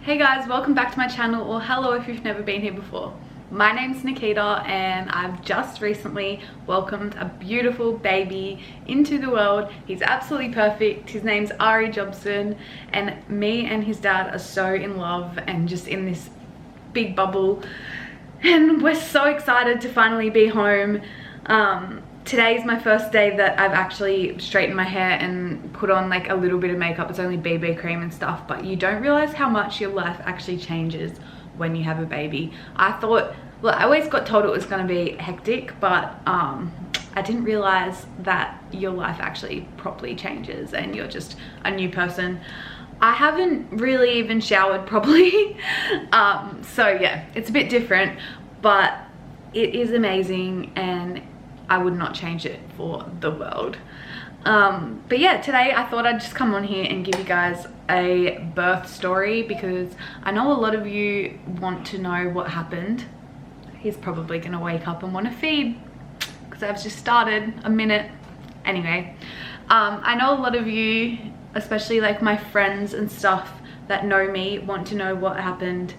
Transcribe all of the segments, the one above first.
Hey guys, welcome back to my channel, or hello if you've never been here before. My name's Nikita and I've just recently welcomed a beautiful baby into the world. He's absolutely perfect. His name's Ari Jobson, and me and his dad are so in love and just in this big bubble, and we're so excited to finally be home. Today's my first day that I've actually straightened my hair and put on like a little bit of makeup. It's only BB cream and stuff, but you don't realize how much your life actually changes when you have a baby. I always got told it was going to be hectic, but I didn't realize that your life actually properly changes and you're just a new person. I haven't really even showered properly, so yeah, it's a bit different, but it is amazing and I would not change it for the world. But yeah, today I thought I'd just come on here and give you guys a birth story, because I know a lot of you want to know what happened. He's probably gonna wake up and want to feed because I've just started a minute. Anyway, I know a lot of you, especially like my friends and stuff that know me, want to know what happened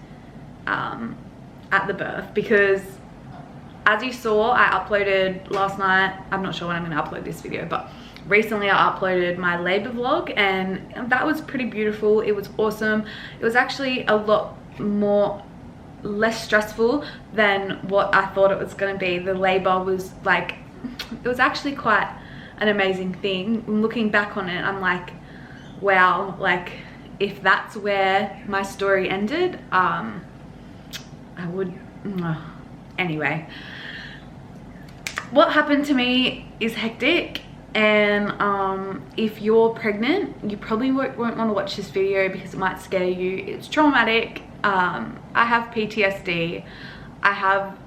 at the birth, because as you saw, I uploaded last night. I'm not sure when I'm going to upload this video, but recently I uploaded my labor vlog, and that was pretty beautiful. It was awesome. It was actually a lot less stressful than what I thought it was going to be. The labor was like, it was actually quite an amazing thing. Looking back on it, I'm like, wow, like if that's where my story ended, I would, anyway. What happened to me is hectic, and if you're pregnant, you probably won't want to watch this video because it might scare you. It's traumatic. I have PTSD. I have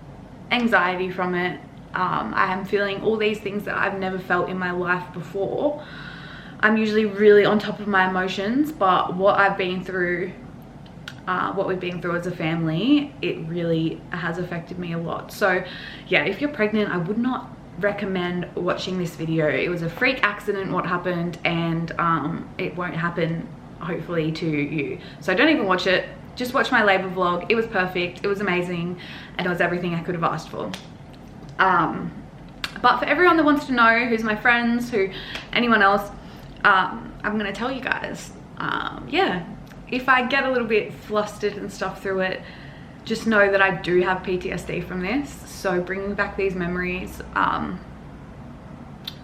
anxiety from it. I am feeling all these things that I've never felt in my life before. I'm usually really on top of my emotions, but what I've been through, what we've been through as a family, it really has affected me a lot. So yeah, if you're pregnant, I would not recommend watching this video. It was a freak accident what happened, and it won't happen hopefully to you. So don't even watch it. Just watch my labor vlog. It was perfect, it was amazing, and it was everything I could have asked for. But for everyone that wants to know, who's my friends, anyone else, I'm gonna tell you guys. Yeah, if I get a little bit flustered and stuff through it, just know that I do have PTSD from this. So bringing back these memories,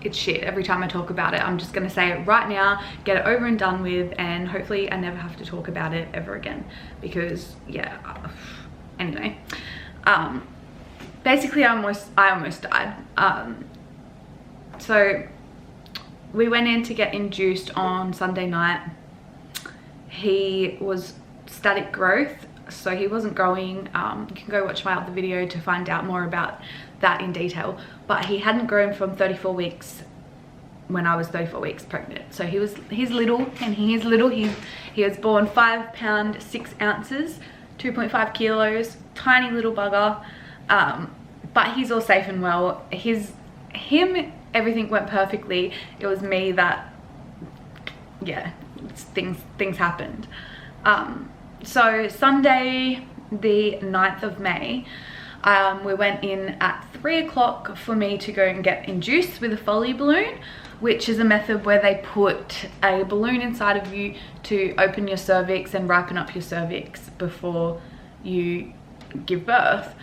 it's shit. Every time I talk about it, I'm just gonna say it right now, get it over and done with, and hopefully I never have to talk about it ever again, because yeah, anyway. Basically I almost died. So we went in to get induced on Sunday night. He was static growth, so he wasn't growing. You can go watch my other video to find out more about that in detail, but he hadn't grown from 34 weeks when I was 34 weeks pregnant. So he's little, and he is little. He was born 5 pounds 6 ounces, 2.5 kilos, tiny little bugger, but he's all safe and well. Everything went perfectly. It was me that, yeah, things happened. So Sunday the 9th of May, we went in at 3 o'clock for me to go and get induced with a Foley balloon, which is a method where they put a balloon inside of you to open your cervix and ripen up your cervix before you give birth.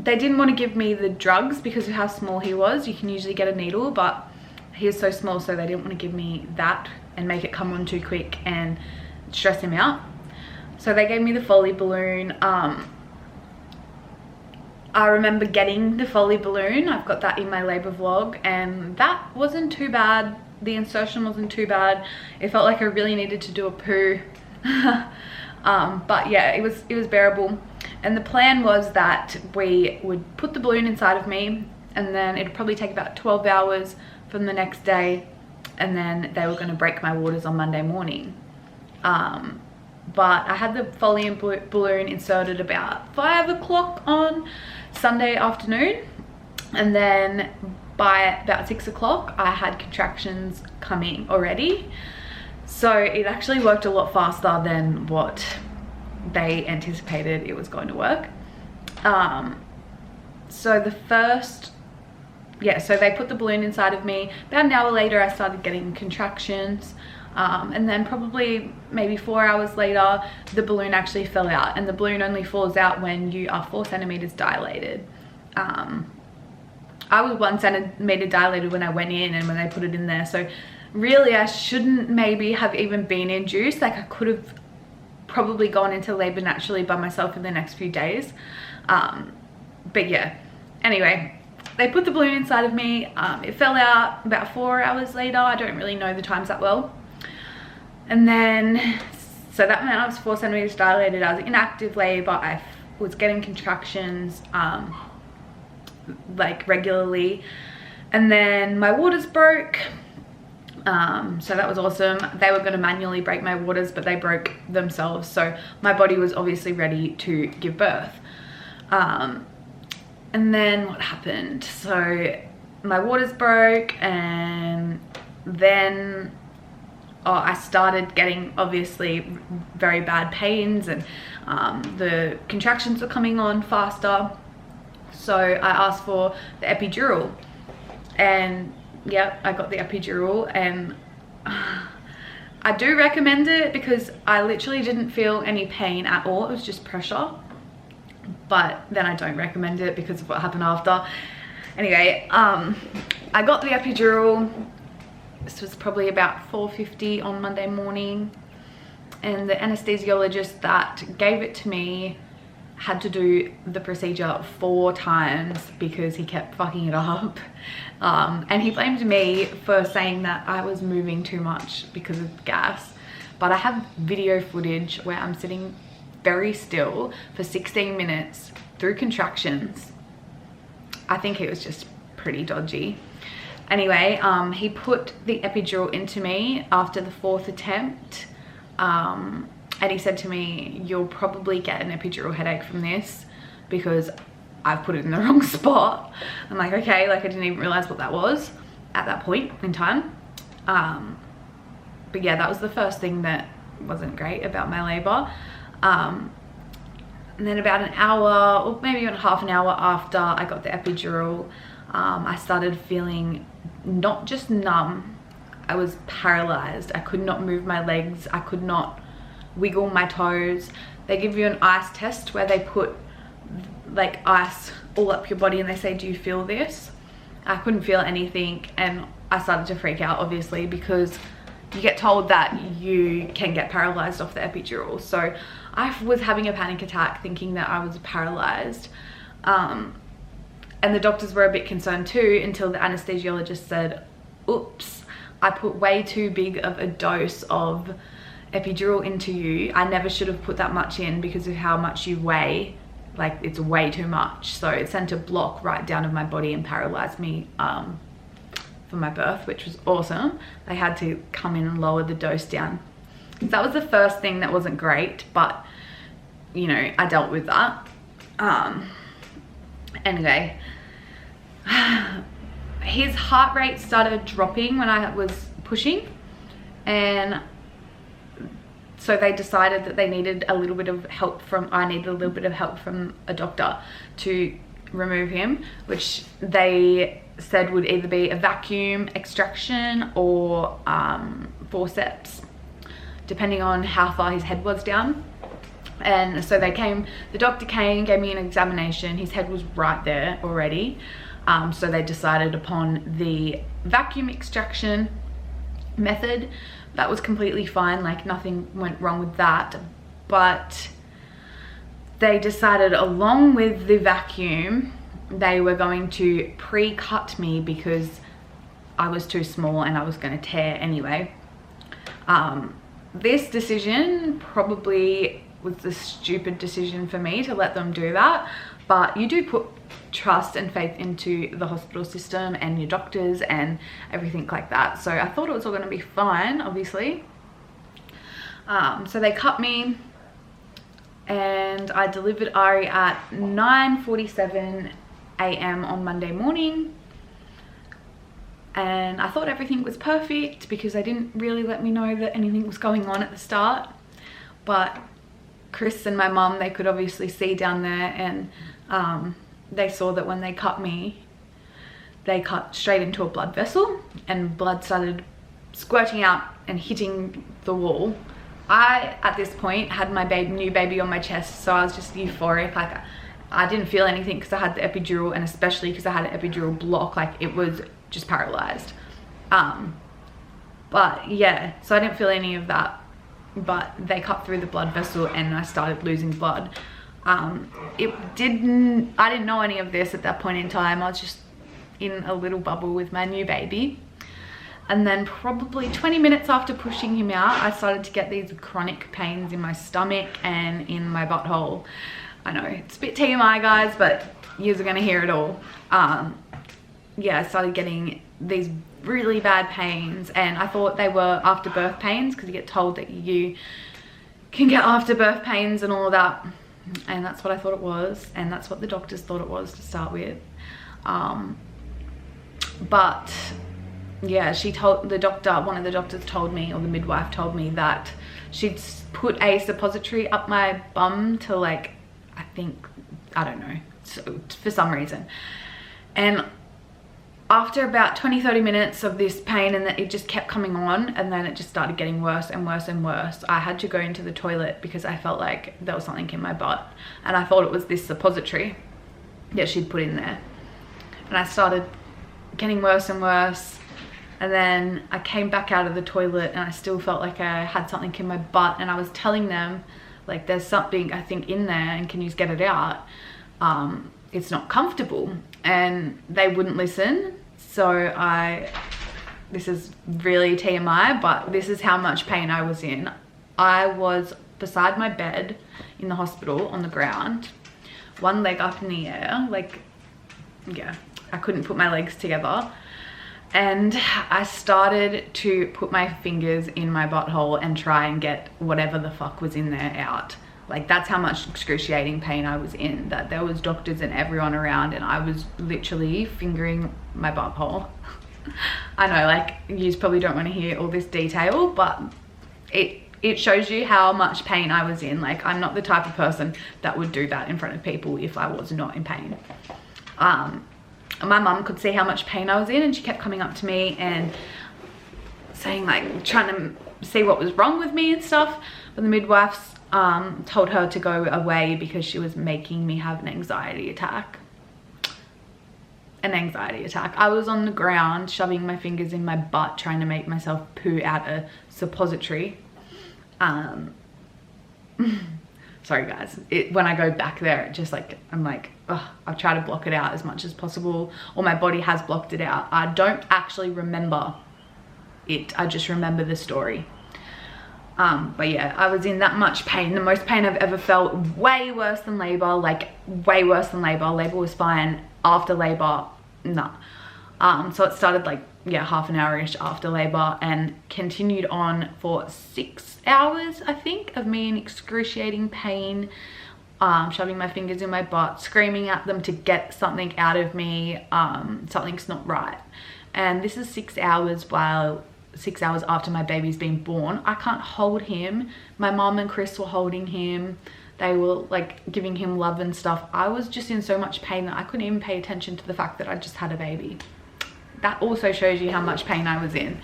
They didn't want to give me the drugs because of how small he was. You can usually get a needle, but he was so small, so they didn't want to give me that and make it come on too quick and stress him out. So they gave me the Foley balloon. I remember getting the Foley balloon. I've got that in my labor vlog, and that wasn't too bad. The insertion wasn't too bad. It felt like I really needed to do a poo. But yeah, it was bearable. And the plan was that we would put the balloon inside of me, and then it'd probably take about 12 hours from the next day, and then they were going to break my waters on Monday morning. But I had the Foley balloon inserted about 5 o'clock on Sunday afternoon, and then by about 6 o'clock I had contractions coming already. So it actually worked a lot faster than what they anticipated it was going to work. So the first, so they put the balloon inside of me. About an hour later, I started getting contractions. And then probably maybe 4 hours later, the balloon actually fell out, and the balloon only falls out when you are 4 centimeters dilated. I was 1 centimeter dilated when I went in and when they put it in there. So really I shouldn't maybe have even been induced. Like I could have probably gone into labor naturally by myself in the next few days. But yeah, anyway, they put the balloon inside of me. It fell out about 4 hours later. I don't really know the times that well. And then, so that meant I was 4 centimeters dilated. I was in active labor. I was getting contractions like regularly. And then my waters broke. So that was awesome. They were going to manually break my waters, but they broke themselves. So my body was obviously ready to give birth. And then what happened? So my waters broke, and then I started getting obviously very bad pains, and the contractions were coming on faster. So I asked for the epidural, and yeah, I got the epidural, and I do recommend it because I literally didn't feel any pain at all. It was just pressure. But then I don't recommend it because of what happened after. Anyway, I got the epidural. This was probably about 4:50 on Monday morning, and the anesthesiologist that gave it to me had to do the procedure 4 times because he kept fucking it up. And he blamed me for saying that I was moving too much because of gas. But I have video footage where I'm sitting very still for 16 minutes through contractions. I think it was just pretty dodgy. Anyway, he put the epidural into me after the 4th attempt. And he said to me, you'll probably get an epidural headache from this because I've put it in the wrong spot. I'm like, okay, like I didn't even realize what that was at that point in time. But yeah, that was the first thing that wasn't great about my labor. And then about an hour, or maybe even half an hour after I got the epidural, I started feeling not just numb, I was paralyzed. I could not move my legs. I could not wiggle my toes. They give you an ice test where they put like ice all up your body and they say, do you feel this? I couldn't feel anything, and I started to freak out obviously because you get told that you can get paralyzed off the epidural. So I was having a panic attack thinking that I was paralyzed. And the doctors were a bit concerned too, until the anesthesiologist said, oops, I put way too big of a dose of epidural into you. I never should have put that much in because of how much you weigh. Like, it's way too much. So it sent a block right down of my body and paralyzed me for my birth, which was awesome. They had to come in and lower the dose down. So that was the first thing that wasn't great, but you know, I dealt with that. Anyway, his heart rate started dropping when I was pushing, and so they decided that they needed a little bit of help from, I needed a little bit of help from a doctor to remove him, which they said would either be a vacuum extraction or forceps, depending on how far his head was down. And so they came, the doctor came, gave me an examination. His head was right there already. So they decided upon the vacuum extraction method. That was completely fine, like nothing went wrong with that. But they decided along with the vacuum, they were going to pre-cut me because I was too small and I was going to tear anyway. This decision probably was the stupid decision for me to let them do that, but you do put trust and faith into the hospital system and your doctors and everything like that. So I thought it was all going to be fine, obviously. So they cut me and I delivered Ari at 9:47 a.m. on Monday morning. and I thought everything was perfect because they didn't really let me know that anything was going on at the start. But Chris and my mum, they could obviously see down there, and they saw that when they cut me, they cut straight into a blood vessel and blood started squirting out and hitting the wall. I, at this point, had my new baby on my chest, so I was just euphoric. Like, I didn't feel anything because I had the epidural, and especially because I had an epidural block, like it was just paralyzed. But yeah, so I didn't feel any of that, but they cut through the blood vessel and I started losing blood. I didn't know any of this at that point in time. I was just in a little bubble with my new baby. And then probably 20 minutes after pushing him out, I started to get these chronic pains in my stomach and in my butthole. I know, it's a bit TMI, guys, but you're gonna hear it all. Yeah, I started getting these really bad pains, and I thought they were after birth pains because you get told that you can get after birth pains and all of that. And that's what I thought it was, and that's what the doctors thought it was to start with. But yeah, one of the doctors told me, or the midwife told me, that she'd put a suppository up my bum to, like, I don't know, so, for some reason. And after about 20-30 minutes of this pain, and that it just kept coming on, and then it just started getting worse and worse and worse, I had to go into the toilet because I felt like there was something in my butt, and I thought it was this suppository that she'd put in there. And I started getting worse and worse, and then I came back out of the toilet and I still felt like I had something in my butt, and I was telling them, like, there's something I think in there, and can you get it out? It's not comfortable. And they wouldn't listen. So this is really TMI, but this is how much pain I was in. I was beside my bed in the hospital on the ground, one leg up in the air, like, yeah, I couldn't put my legs together. And I started to put my fingers in my butthole and try and get whatever the fuck was in there out. Like, that's how much excruciating pain I was in, that there was doctors and everyone around, and I was literally fingering my butthole. I know, like, you probably don't want to hear all this detail, but it shows you how much pain I was in. Like, I'm not the type of person that would do that in front of people if I was not in pain. My mum could see how much pain I was in, and she kept coming up to me and saying, like, trying to see what was wrong with me and stuff. But the midwives told her to go away because she was making me have an anxiety attack. I was on the ground shoving my fingers in my butt trying to make myself poo out a suppository. Sorry guys, when I go back there, it just, like, I'm like, ugh, I've tried to block it out as much as possible, or my body has blocked it out. I don't actually remember it, I just remember the story. But yeah, I was in that much pain, the most pain I've ever felt, way worse than labor, like way worse than labor. Labor was fine, after labor, nah. So it started, like, yeah, half an hour-ish after labor and continued on for 6 hours, I think, of me in excruciating pain, shoving my fingers in my butt, screaming at them to get something out of me, something's not right. And this is 6 hours after my baby's been born. I can't hold him. My mom and Chris were holding him. They were, like, giving him love and stuff. I was just in so much pain that I couldn't even pay attention to the fact that I just had a baby. That also shows you how much pain I was in.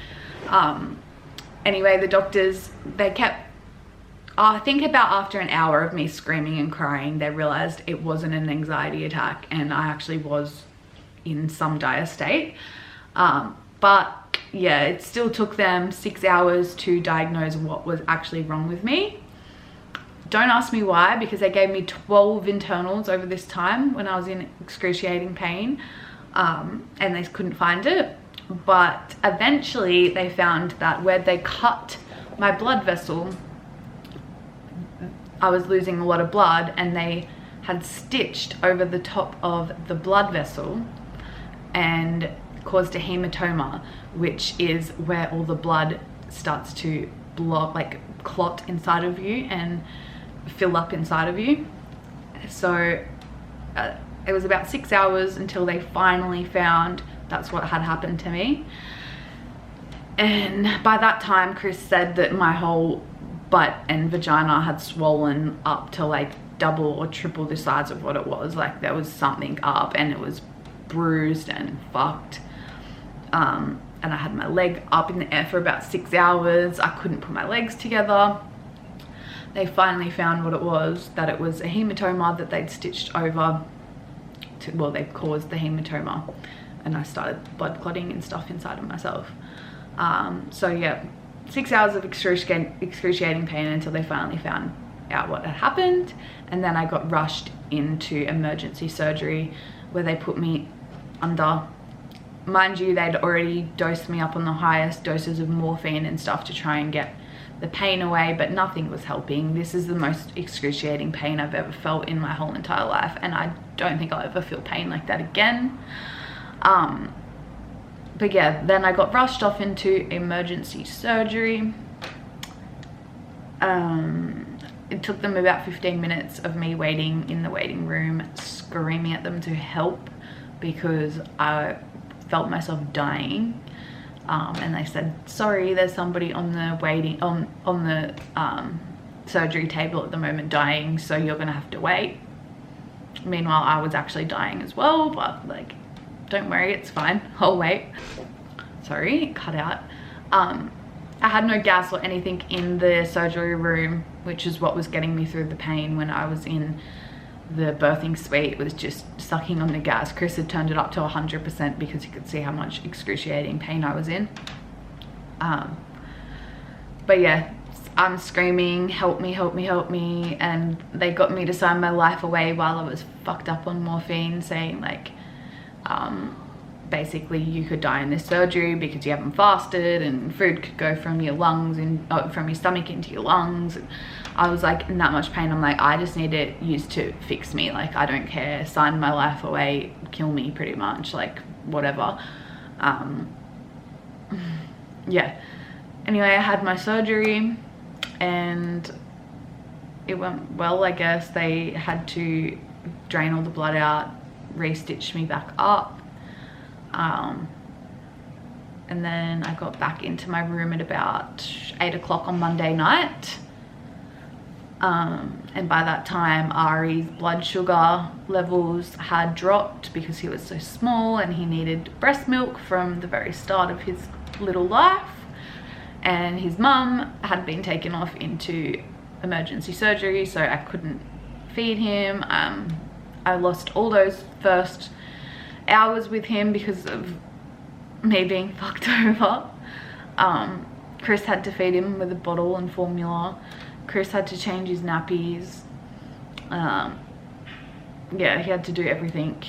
Anyway, the doctors, they kept, I think about after an hour of me screaming and crying, they realized it wasn't an anxiety attack and I actually was in some dire state. But yeah, it still took them 6 hours to diagnose what was actually wrong with me. Don't ask me why, because they gave me 12 internals over this time when I was in excruciating pain, and they couldn't find it. But eventually they found that where they cut my blood vessel, I was losing a lot of blood, and they had stitched over the top of the blood vessel and caused a hematoma, which is where all the blood starts to block, like clot inside of you and fill up inside of you. So it was about 6 hours until they finally found that's what had happened to me. And by that time, Chris said that my whole butt and vagina had swollen up to like double or triple the size of what it was. Like there was something up, and it was bruised and fucked. And I had my leg up in the air for about 6 hours. I couldn't put my legs together. They finally found what it was, that it was a hematoma that they'd stitched over to, well, they caused the hematoma, and I started blood clotting and stuff inside of myself. So yeah, 6 hours of excruciating pain until they finally found out what had happened. And then I got rushed into emergency surgery, where they put me under. Mind you, they'd already dosed me up on the highest doses of morphine and stuff to try and get the pain away, but nothing was helping. This is the most excruciating pain I've ever felt in my whole entire life, and I don't think I'll ever feel pain like that again. But yeah, then I got rushed off into emergency surgery. It took them about 15 minutes of me waiting in the waiting room, screaming at them to help, because I felt myself dying. And they said, sorry, there's somebody on the waiting on the surgery table at the moment dying, so you're gonna have to wait. Meanwhile, I was actually dying as well, but like, don't worry, it's fine, I'll wait. Sorry, cut out. I had no gas or anything in the surgery room, which is what was getting me through the pain when I was in the birthing suite. It was just sucking on the gas. Chris had turned it up to 100% because he could see how much excruciating pain I was in. But yeah, I'm screaming, help me, help me, help me. And they got me to sign my life away while I was fucked up on morphine, saying like, basically you could die in this surgery because you haven't fasted, and food could go from your lungs and from your stomach into your lungs. And I was like in that much pain. I'm like, I just need it used to fix me. Like, I don't care, sign my life away, kill me pretty much, like whatever. Yeah, anyway, I had my surgery and it went well, I guess. They had to drain all the blood out, re-stitch me back up. And then I got back into my room at about 8 o'clock on Monday night. And by that time, Ari's blood sugar levels had dropped because he was so small and he needed breast milk from the very start of his little life. And his mum had been taken off into emergency surgery, so I couldn't feed him. I lost all those first hours with him because of me being fucked over. Chris had to feed him with a bottle and formula. Chris had to change his nappies. Yeah, he had to do everything.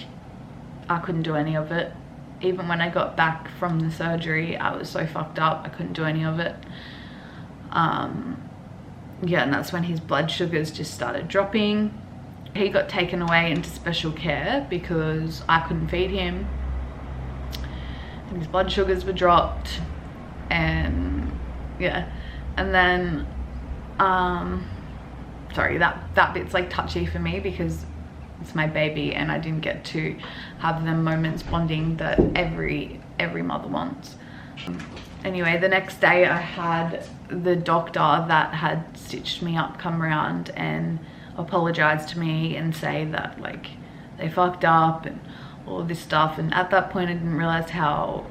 I couldn't do any of it. Even when I got back from the surgery, I was so fucked up, I couldn't do any of it. Yeah, and that's when his blood sugars just started dropping. He got taken away into special care because I couldn't feed him. And his blood sugars were dropped, and yeah. And then, sorry, that bit's like touchy for me because it's my baby and I didn't get to have the moments bonding that every mother wants. Anyway, the next day I had the doctor that had stitched me up come around and apologize to me and say that like they fucked up and all this stuff. And at that point I didn't realize how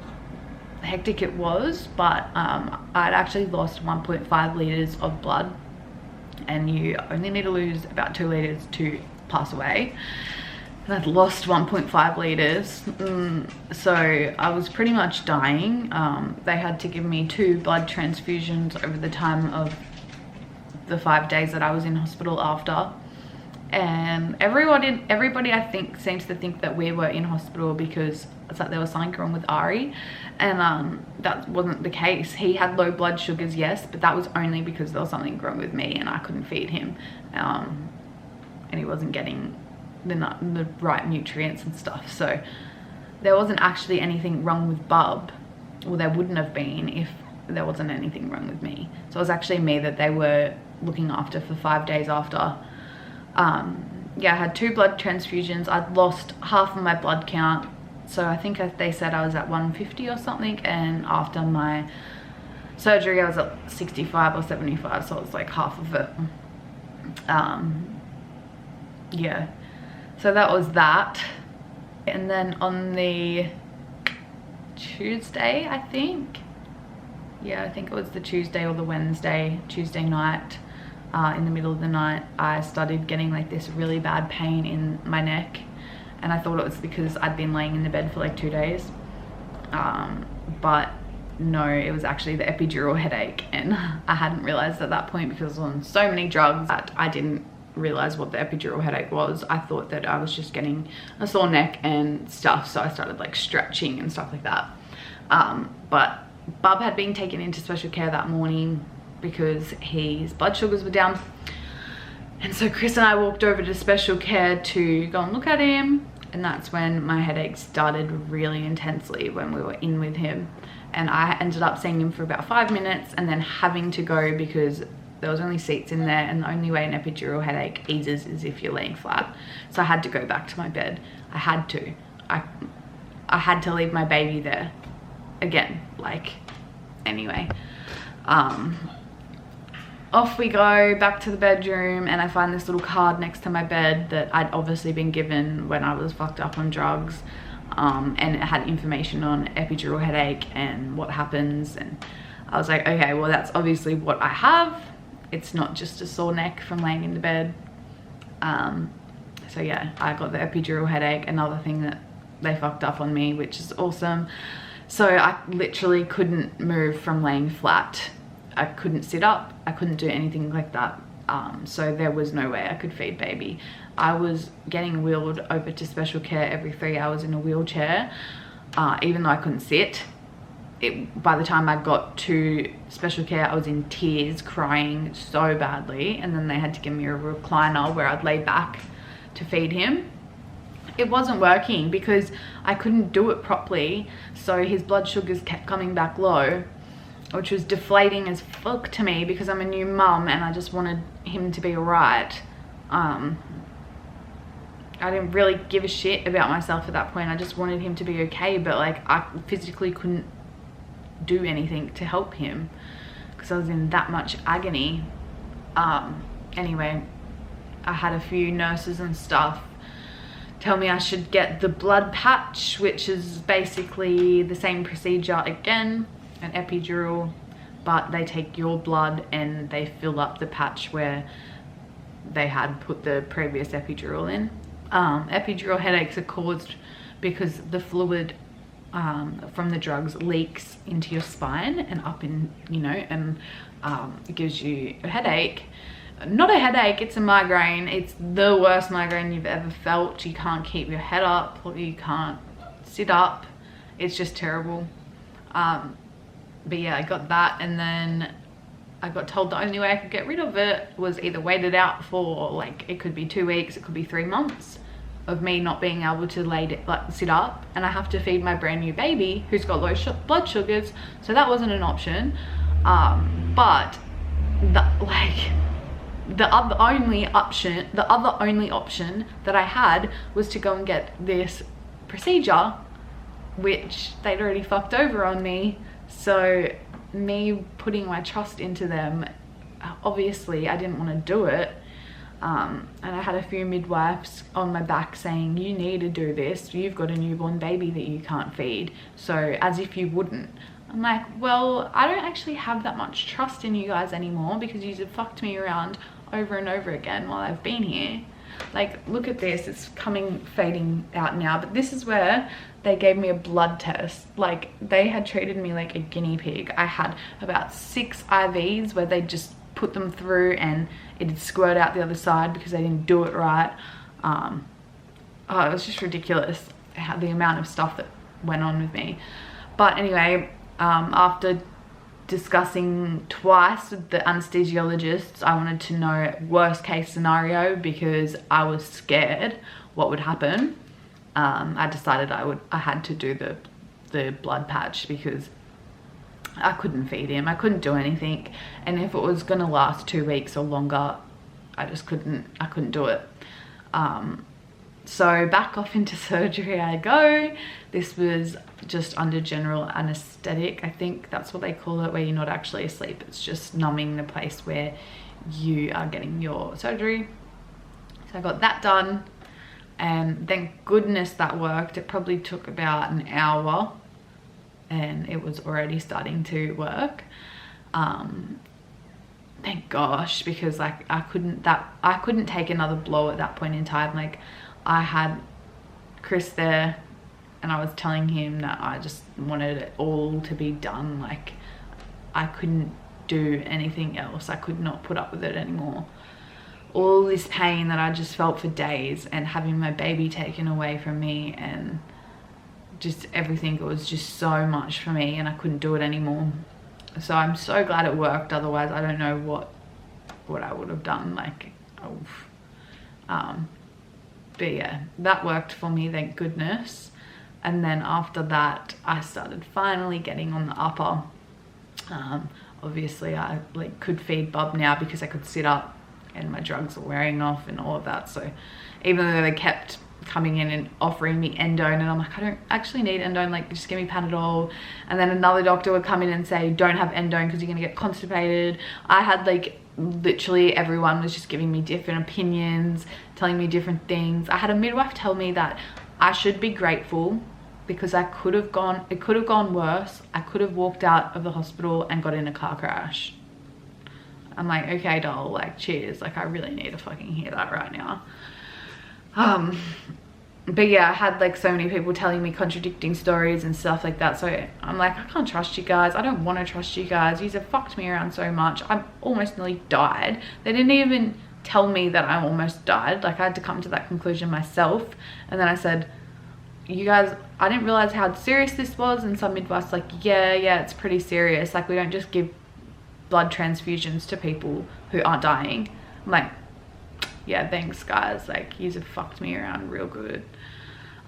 hectic it was, but I'd actually lost 1.5 liters of blood, and you only need to lose about 2 liters to pass away. And I'd lost 1.5 liters, so I was pretty much dying. They had to give me 2 blood transfusions over the time of the 5 days that I was in hospital after. And everybody I think seems to think that we were in hospital because it's like there was something wrong with Ari, and that wasn't the case. He had low blood sugars, yes, but that was only because there was something wrong with me and I couldn't feed him, and he wasn't getting the right nutrients and stuff. So there wasn't actually anything wrong with Bub, or there wouldn't have been if there wasn't anything wrong with me. So it was actually me that they were looking after for 5 days after. Yeah, I had 2 blood transfusions. I'd lost half of my blood count So I think they said I was at 150 or something, and after my surgery I was at 65 or 75, so it's like half of it. Yeah, so that was that. And then on the Tuesday, I think it was the Tuesday or the Tuesday night, in the middle of the night, I started getting like this really bad pain in my neck, and I thought it was because I'd been laying in the bed for like 2 days, but no, it was actually the epidural headache, and I hadn't realized at that point because I was on so many drugs that I didn't realize what the epidural headache was. I thought that I was just getting a sore neck and stuff, so I started like stretching and stuff like that. But Bub had been taken into special care that morning because his blood sugars were down, and so Chris and I walked over to special care to go and look at him, and that's when my headache started really intensely, when we were in with him. And I ended up seeing him for about 5 minutes and then having to go because there was only seats in there, and the only way an epidural headache eases is if you're laying flat. So I had to go back to my bed. I had to. I had to leave my baby there again. Like, anyway, off we go back to the bedroom, and I find this little card next to my bed that I'd obviously been given when I was fucked up on drugs, and it had information on epidural headache and what happens, and I was like, okay, well that's obviously what I have. It's not just a sore neck from laying in the bed. So yeah, I got the epidural headache, another thing that they fucked up on me, which is awesome. So I literally couldn't move from laying flat. I couldn't sit up, I couldn't do anything like that. So there was no way I could feed baby. I was getting wheeled over to special care every 3 hours in a wheelchair, even though I couldn't sit. By the time I got to special care, I was in tears, crying so badly, and then they had to give me a recliner where I'd lay back to feed him. It wasn't working because I couldn't do it properly, so his blood sugars kept coming back low, which was deflating as fuck to me because I'm a new mum and I just wanted him to be alright. I didn't really give a shit about myself at that point. I just wanted him to be okay, but like I physically couldn't do anything to help him because I was in that much agony. Anyway, I had a few nurses and stuff tell me I should get the blood patch, which is basically the same procedure again, an epidural, but they take your blood and they fill up the patch where they had put the previous epidural in. Epidural headaches are caused because the fluid from the drugs leaks into your spine and up in, you know, and it gives you a headache. Not a headache, it's a migraine. It's the worst migraine you've ever felt. You can't keep your head up, or you can't sit up. It's just terrible. But yeah, I got that, and then I got told the only way I could get rid of it was either wait it out for, like, it could be 2 weeks, it could be 3 months of me not being able to sit up, and I have to feed my brand new baby who's got low blood sugars, so that wasn't an option. But the other only option that I had was to go and get this procedure, which they'd already fucked over on me. So me putting my trust into them, obviously I didn't want to do it. And I had a few midwives on my back saying, you need to do this, you've got a newborn baby that you can't feed, so as if you wouldn't. I'm like, well, I don't actually have that much trust in you guys anymore because you have fucked me around over and over again while I've been here. Like, look at this, it's fading out now, but this is where they gave me a blood test. Like, they had treated me like a guinea pig. I had about 6 IVs where they just put them through and it'd squirt out the other side because they didn't do it right. Oh, it was just ridiculous how the amount of stuff that went on with me. But anyway, after discussing twice with the anesthesiologists, I wanted to know worst case scenario because I was scared what would happen. I decided I had to do the blood patch because I couldn't feed him, I couldn't do anything, and if it was gonna last 2 weeks or longer, I couldn't do it. So back off into surgery I go. This was just under general anesthetic. I think that's what they call it, where you're not actually asleep. It's just numbing the place where you are getting your surgery. So I got that done, and thank goodness that worked. It probably took about an hour and it was already starting to work. Thank gosh, because like I couldn't take another blow at that point in time. Like I had Chris there and I was telling him that I just wanted it all to be done. Like I couldn't do anything else. I could not put up with it anymore. All this pain that I just felt for days, and having my baby taken away from me, and just everything, it was just so much for me and I couldn't do it anymore. So I'm so glad it worked. Otherwise I don't know what I would have done. Like but yeah, that worked for me, thank goodness. And then after that I started finally getting on the upper. Obviously I like could feed bub now because I could sit up and my drugs were wearing off and all of that. So even though they kept coming in and offering me endone, and I'm like, I don't actually need endone, like just give me Panadol. And then another doctor would come in and say, don't have endone because you're gonna get constipated. I had like literally everyone was just giving me different opinions, telling me different things. I had a midwife tell me that I should be grateful because it could have gone worse. I could have walked out of the hospital and got in a car crash. I'm like, okay doll, like cheers, like I really need to fucking hear that right now. But yeah, I had like so many people telling me contradicting stories and stuff like that. So I'm like, I can't trust you guys. I don't want to trust you guys. You have fucked me around so much. I almost nearly died. They didn't even tell me that I almost died. Like I had to come to that conclusion myself. And then I said, you guys, I didn't realize how serious this was. And some midwife's like, yeah, it's pretty serious. Like we don't just give blood transfusions to people who aren't dying. I'm like, yeah, thanks guys, like you've fucked me around real good.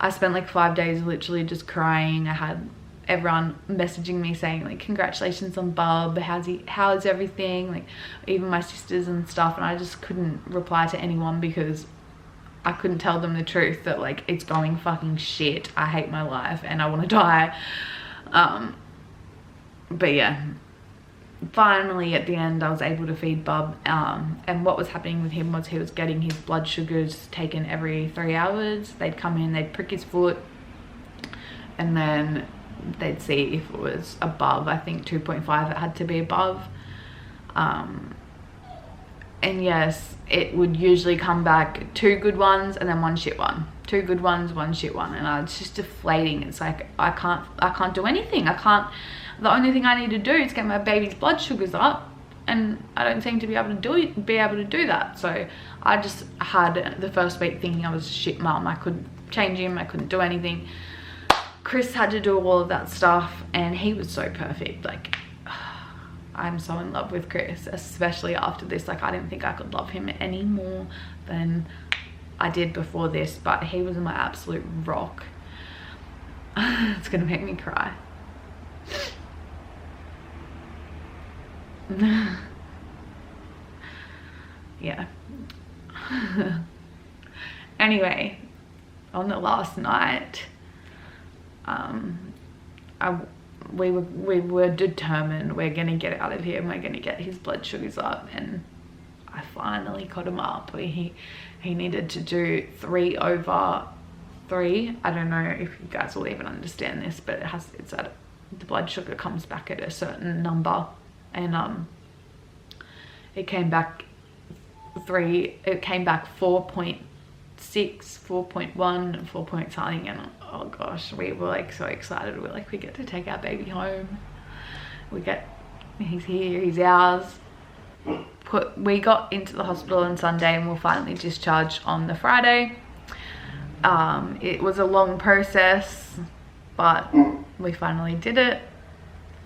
I spent like 5 days literally just crying. I had everyone messaging me saying like, congratulations on bub, how's everything, like even my sisters and stuff, and I just couldn't reply to anyone because I couldn't tell them the truth that like it's going fucking shit. I hate my life and I want to die. But yeah, finally at the end I was able to feed bub, and what was happening with him was he was getting his blood sugars taken every 3 hours. They'd come in, they'd prick his foot, and then they'd see if it was above, I think 2.5 it had to be above, and yes, it would usually come back 2 good ones and then 1 shit one, 2 good ones, 1 shit one, and it's just deflating. It's like I can't do anything. The only thing I need to do is get my baby's blood sugars up, and I don't seem to be able to do that. So I just had the first week thinking I was a shit mum. I couldn't change him, I couldn't do anything. Chris had to do all of that stuff, and he was so perfect. Like I'm so in love with Chris, especially after this. Like I didn't think I could love him any more than I did before this, but he was my absolute rock. It's gonna make me cry. Yeah. Anyway, on the last night, we were determined we're gonna get out of here and we're gonna get his blood sugars up, and I finally got him up. He needed to do 3/3. I don't know if you guys will even understand this, but it's at the blood sugar comes back at a certain number, and it came back 4.6, 4.1, 4 point something, and oh gosh, we were like so excited. We're like, we get to take our baby home. He's here, he's ours. We got into the hospital on Sunday and we'll finally discharge on the Friday. It was a long process, but we finally did it,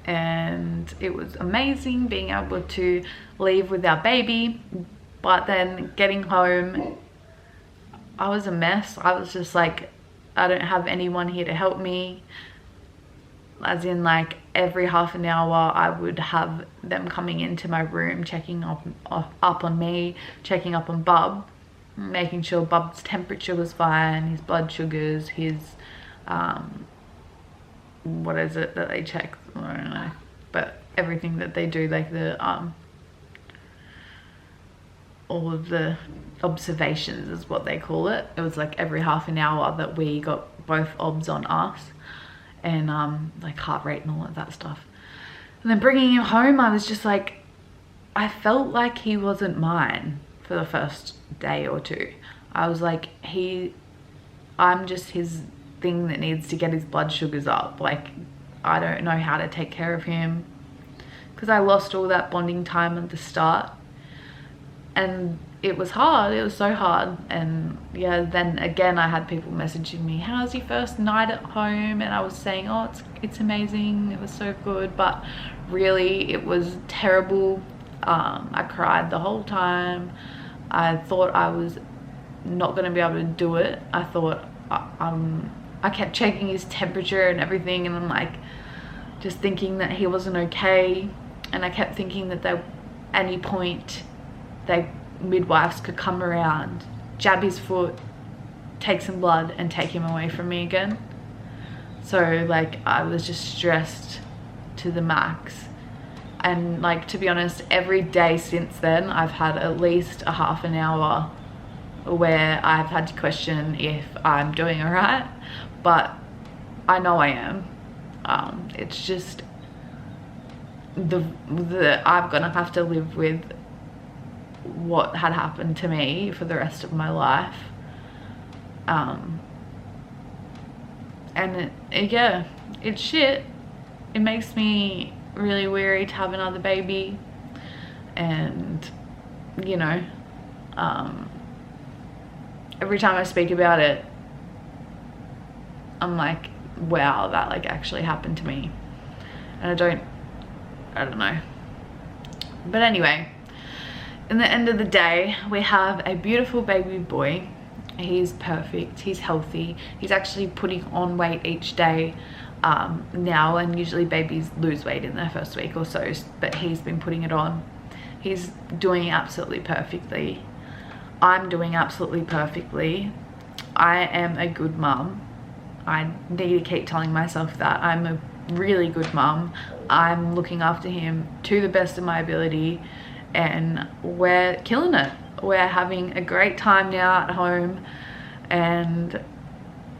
and it was amazing being able to leave with our baby. But then getting home, I was a mess. I was just like, I don't have anyone here to help me, as in like every half an hour I would have them coming into my room, checking up on me, checking up on bub, making sure Bub's temperature was fine, his blood sugars, his what is it that they check, I don't know, but everything that they do, like the all of the observations is what they call it. It was like every half an hour that we got both obs on us, and like heart rate and all of that stuff. And then bringing him home, I was just like, I felt like he wasn't mine for the first day or two. I was like, I'm just his thing that needs to get his blood sugars up. Like, I don't know how to take care of him, because I lost all that bonding time at the start, and it was hard. It was so hard. And yeah, then again I had people messaging me, how's your first night at home? And I was saying, oh, it's amazing, it was so good, but really it was terrible. I cried the whole time. I thought I was not going to be able to do it. I thought I kept checking his temperature and everything, and I'm like just thinking that he wasn't okay, and I kept thinking that at any point midwives could come around, jab his foot, take some blood and take him away from me again. So like I was just stressed to the max. And like, to be honest, every day since then I've had at least a half an hour where I've had to question if I'm doing all right, but I know I am. It's just I'm gonna have to live with what had happened to me for the rest of my life. And yeah, it's shit. It makes me really weary to have another baby, and you know, every time I speak about it, I'm like, wow, that like actually happened to me. And I don't know. But anyway, in the end of the day, we have a beautiful baby boy. He's perfect, he's healthy, he's actually putting on weight each day now, and usually babies lose weight in their first week or so, but he's been putting it on. He's doing absolutely perfectly. I'm doing absolutely perfectly. I am a good mum. I need to keep telling myself that. I'm a really good mum. I'm looking after him to the best of my ability, and we're killing it. We're having a great time now at home, and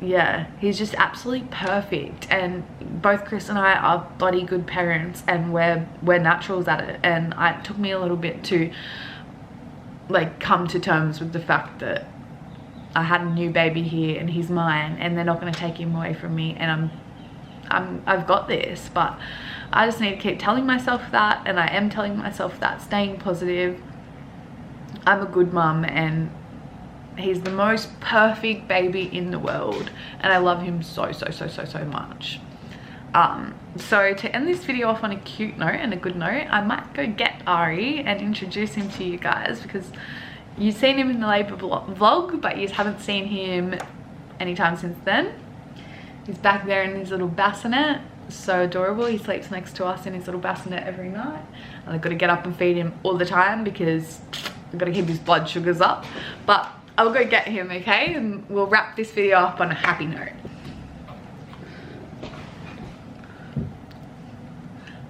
yeah, he's just absolutely perfect. And both Chris and I are bloody good parents, and we're naturals at it. And it took me a little bit to like come to terms with the fact that I had a new baby here and he's mine, and they're not going to take him away from me, and I've got this. But I just need to keep telling myself that, and I am telling myself that, staying positive. I'm a good mum, and he's the most perfect baby in the world, and I love him so much. So to end this video off on a cute note and a good note, I might go get Ari and introduce him to you guys, because you've seen him in the labour vlog, but you haven't seen him anytime since then. He's back there in his little bassinet, so adorable. He sleeps next to us in his little bassinet every night, and I've got to get up and feed him all the time because I've got to keep his blood sugars up. But I'll go get him, okay? And we'll wrap this video up on a happy note.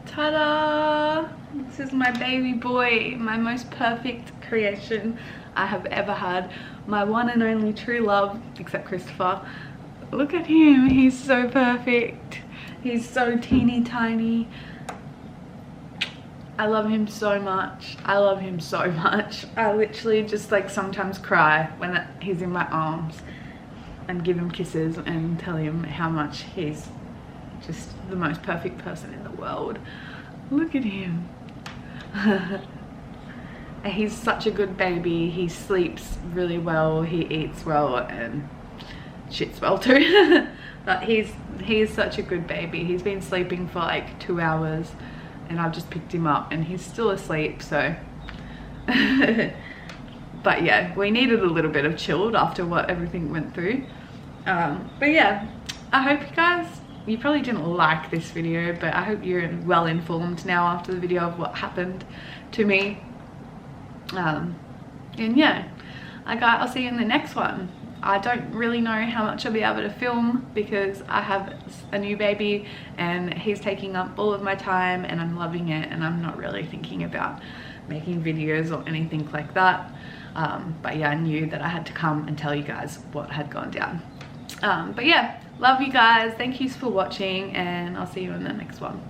Ta-da! This is my baby boy, my most perfect creation I have ever had. My one and only true love, except Christopher. Look at him, he's so perfect. He's so teeny tiny. I love him so much. I love him so much. I literally just like sometimes cry when he's in my arms, and give him kisses and tell him how much he's just the most perfect person in the world. Look at him. He's such a good baby. He sleeps really well, he eats well, and shits well too. But he's such a good baby. He's been sleeping for like 2 hours, and I've just picked him up and he's still asleep, so but yeah, we needed a little bit of chilled after what everything went through. But yeah, I hope you probably didn't like this video, but I hope you're well informed now after the video of what happened to me. And yeah, I'll see you in the next one. I don't really know how much I'll be able to film because I have a new baby and he's taking up all of my time, and I'm loving it, and I'm not really thinking about making videos or anything like that. But yeah, I knew that I had to come and tell you guys what had gone down. But yeah, love you guys. Thank you for watching, and I'll see you in the next one.